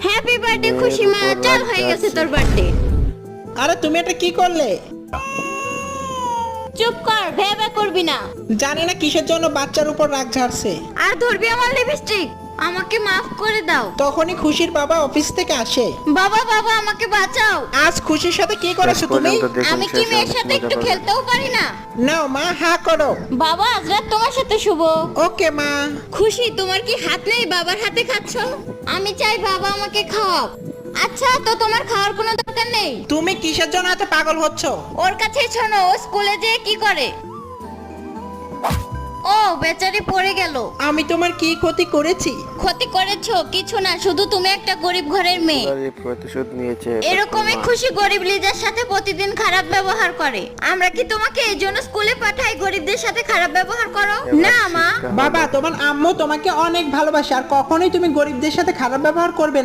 Happy birthday খুশি মা, চল হয়ে গেছে তোর বার্থডে। আরে তুমি এটা কি করলে? চুপ কর, ভেবে করবি না। জানি না কিসের জন্য বাচ্চার উপর রাগ ঝাড়ছে। আর ধরবি আমার লিপস্টিক, আমাকে মাফ করে দাও। তখনই খুশির বাবা অফিস থেকে আসে। বাবা বাবা আমাকে বাঁচাও। আজ খুশির সাথে কি করেছো তুমি? আমি কি মেয়ের সাথে একটু খেলতেও পারি না? নাও মা, হা করো। বাবা আজ রাত তোমার সাথে শুভ। ওকে মা। খুশি তোমার কি হাত নেই বাবার হাতে খাচ্ছ? আমি চাই বাবা আমাকে খাওয়াক। আচ্ছা তো তোমার খাওয়ার কোনো দরকার নেই। তুমি কিসের জন্য এত পাগল হচ্ছ? ওর কাছেই শোনো, ও স্কুলে যেয়ে কি করে। ও বেচারি পড়ে গেল। আমি তোমার কি ক্ষতি করেছি? ক্ষতি করেছো কিছু না, শুধু তুমি একটা গরিব ঘরের মেয়ে। প্রতিশোধ নিয়েছে এরকমই খুশি গরিব লিজার সাথে প্রতিদিন খারাপ ব্যবহার করে। আমরা কি তোমাকে এই জন্য স্কুলে পাঠাই গরিবদের সাথে খারাপ ব্যবহার করো? না মা। বাবা, তোমার আম্মু তোমাকে অনেক ভালোবাসে আর কখনোই তুমি গরিবদের সাথে খারাপ ব্যবহার করবে না।